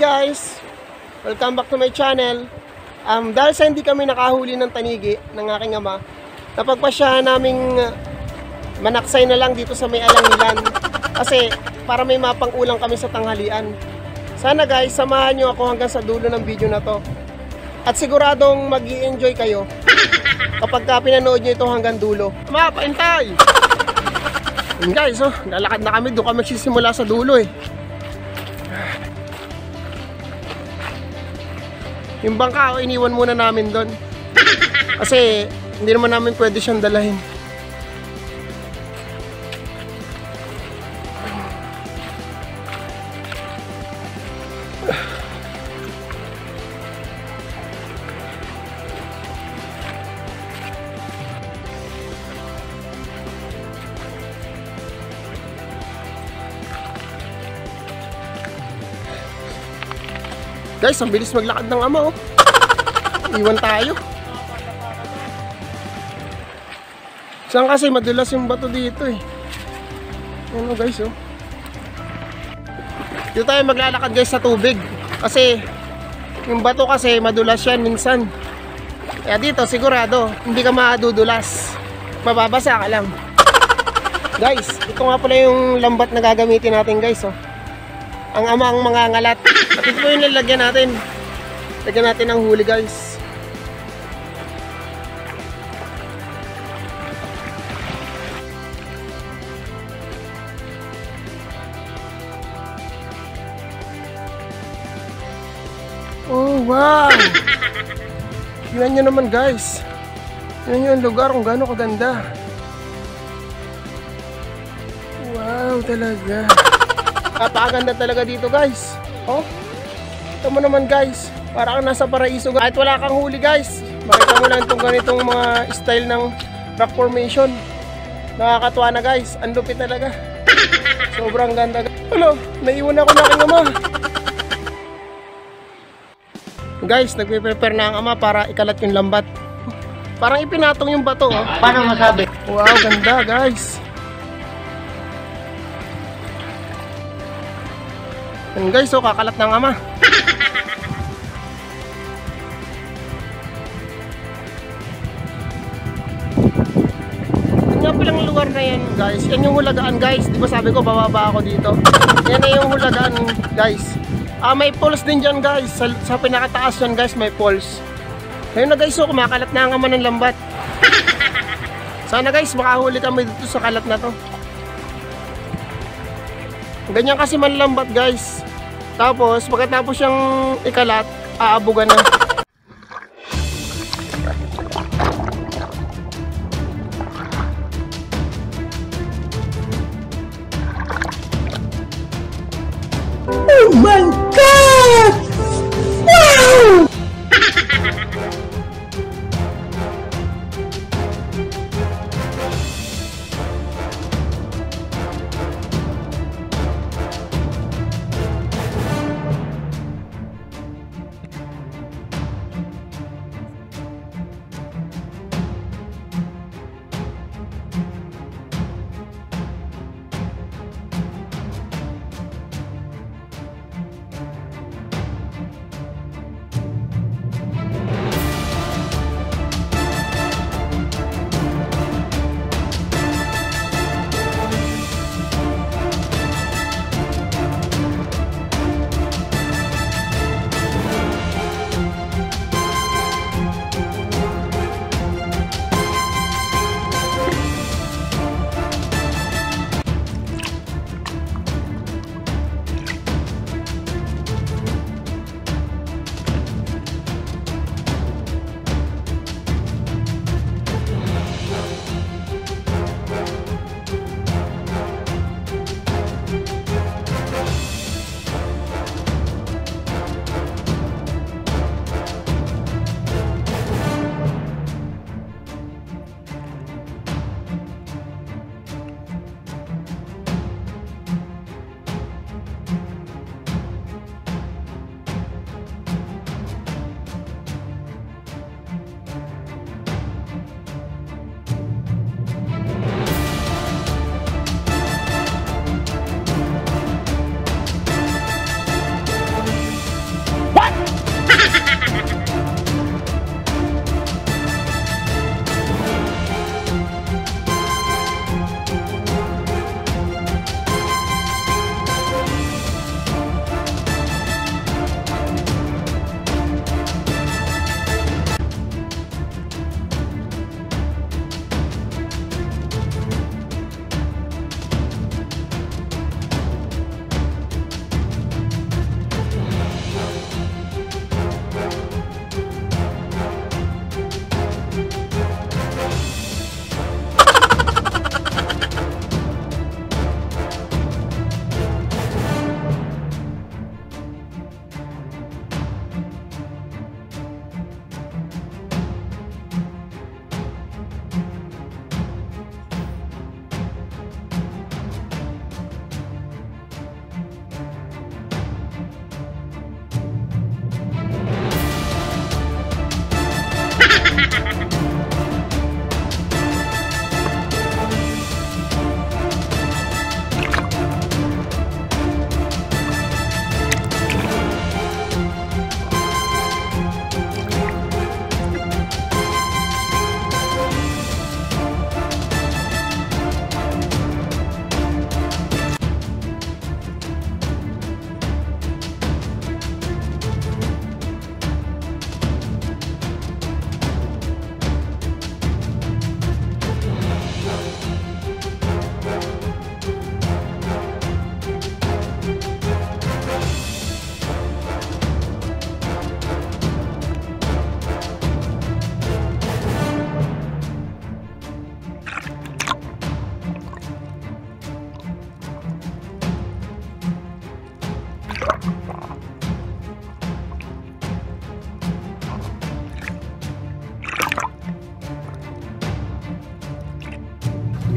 guys! Welcome back to my channel. Dahil sa hindi kami nakahuli ng tanigi ng aking ama, napagpasyahan naming manaksay na lang dito sa may Alangilan. Kasi para may mapang-ulang kami sa tanghalian. Sana guys, samahan nyo ako hanggang sa dulo ng video na to. At siguradong mag-i-enjoy kayo kapag pinanood nyo ito hanggang dulo. Ama, paintay! Yun guys, lalakad na kami. Doon kami magsisimula sa dulo eh. Yung bangka, iniwan muna namin doon. Kasi hindi naman namin pwede siyang dalahin. Guys, ang bilis maglakad ng ama oh. Iwan tayo. Saan kasi madulas yung bato dito eh. Ano guys oh. Dito tayo maglalakad guys sa tubig. Kasi yung bato kasi madulas yan minsan. Kaya dito sigurado hindi ka madudulas. Mababasa ka lang. Guys, ito nga pala yung lambat na gagamitin natin guys oh. Ang amang mga ngalat. At ito po yung lalagyan natin. Lagyan natin ng huli guys. Oh wow! Tingnan nyo naman guys. Tingnan nyo yung lugar kung gaano kaganda. Wow talaga. Napakaganda talaga dito guys. Oh, ito mo naman guys, parang nasa paraiso. Kahit wala kang huli guys, makita mo lang itong ganitong mga style ng rock formation. Nakakatuwa na guys, ang lupit talaga. Sobrang ganda. Hello, naiwan ako na aking ama. Guys, nagpe-prepare na ang ama para ikalat yung lambat. Parang ipinatong yung bato oh. Paano masabi? Wow, ganda guys. Yan guys, oh, kakalat ng ama. Yan nga palang lugar na yan guys. Yan yung hulagaan guys. Di ba sabi ko bababa ako dito? Yan na yung hulagaan guys. May falls din dyan guys. Sa pinakataas yan guys may falls. Ayun na guys, oh, kumakalat na ang ama ng lambat. Sana guys makahuli kami dito sa kalat na to. Ganyan kasi manlambat guys. Tapos pagkatapos siyang ikalat, aabugan na. Oh my God! Wow!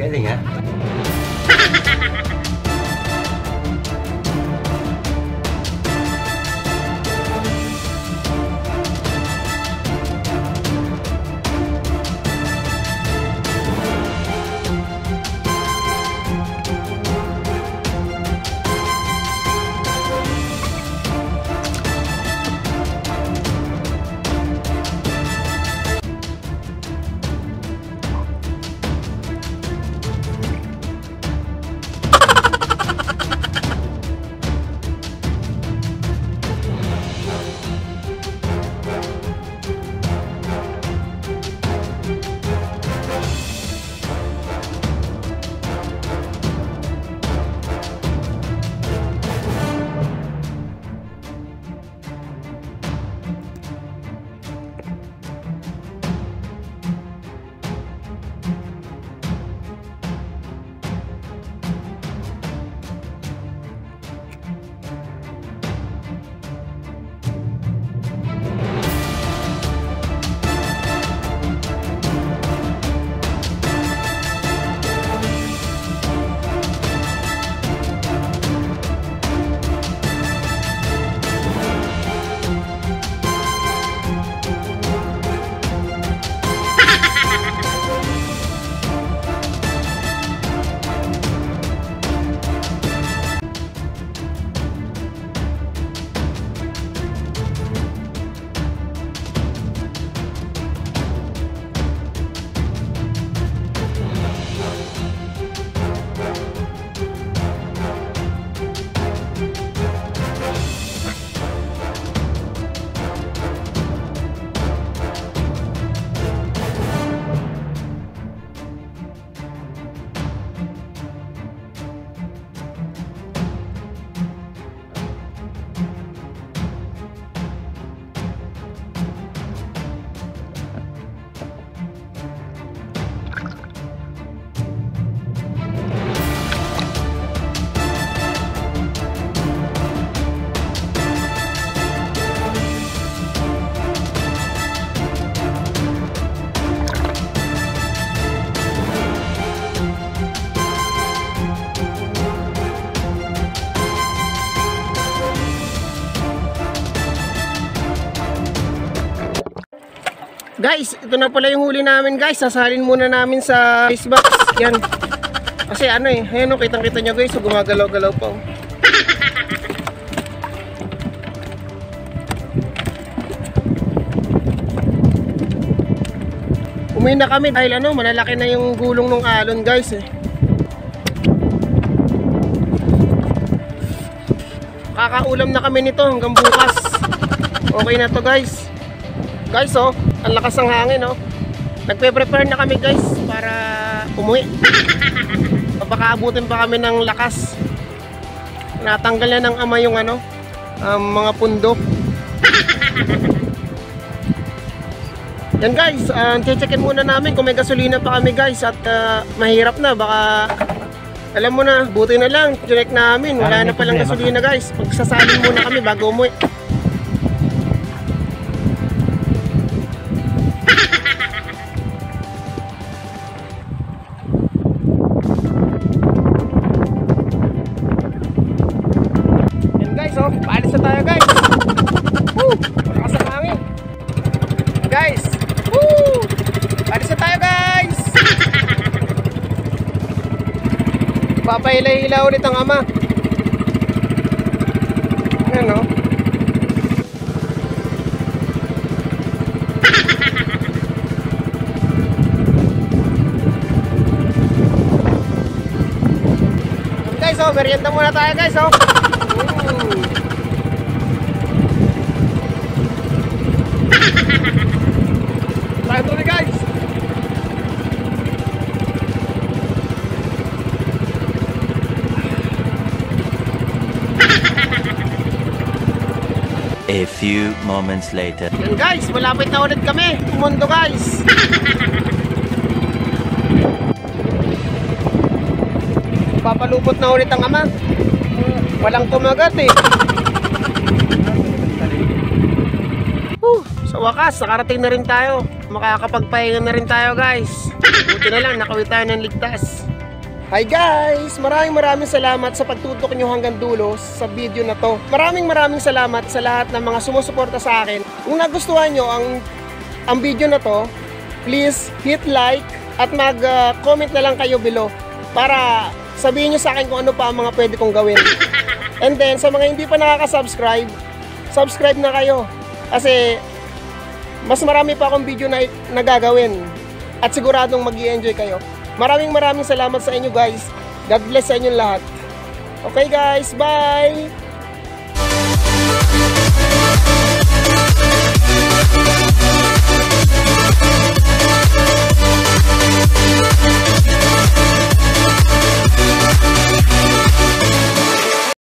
Galing ha? Guys, ito na pala yung huli namin guys. Sasalin muna namin sa ice box. Yan. Kasi ano eh, ayan o, kitang-kita nyo guys, so gumagalaw-galaw pa. Umuwi na kami dahil ano, malalaki na yung gulong ng alon guys eh. Kakaulam na kami nito hanggang bukas. Okay na to guys. Guys oh, ang lakas ng hangin oh. Nagpe-prepare na kami guys para umuwi. Baka abutin pa kami ng lakas. Natanggal na ng ama yung ano, mga pundok. Yan guys, checkin muna namin kung may gasolina pa kami guys. At mahirap na, baka alam mo na, buti na lang, check namin, wala na palang gasolina guys. Pagsasalin muna kami bago umuwi. So, paalis na tayo guys. Woo! Malakas ang hangin. Guys, woo! Paalis na tayo guys. Papahila-hila ulit ang ama. Ayan o. Guys, oh, merienda muna tayo guys, oh. Tayo tuloy guys. A few moments later. Yan guys, malapit na ulit kami. Mundo guys. Papalupot na ulit ang ama. Walang tumagat eh. Sa wakas, nakarating na rin tayo. Makakapagpahinga na rin tayo guys. Buti na lang, nakawit tayo ng ligtas. Hi guys! Maraming salamat sa pagtutok nyo hanggang dulo sa video na to. Maraming salamat sa lahat ng mga sumusuporta sa akin. Kung nagustuhan nyo ang video na to, please hit like at mag-comment na lang kayo below para sabihin nyo sa akin kung ano pa ang mga pwede kong gawin. And then, sa mga hindi pa nakaka-subscribe, subscribe na kayo. Kasi mas marami pa akong video na nagagawin at siguradong mag-i-enjoy kayo. Maraming salamat sa inyo guys. God bless sa inyong lahat. Okay guys, bye!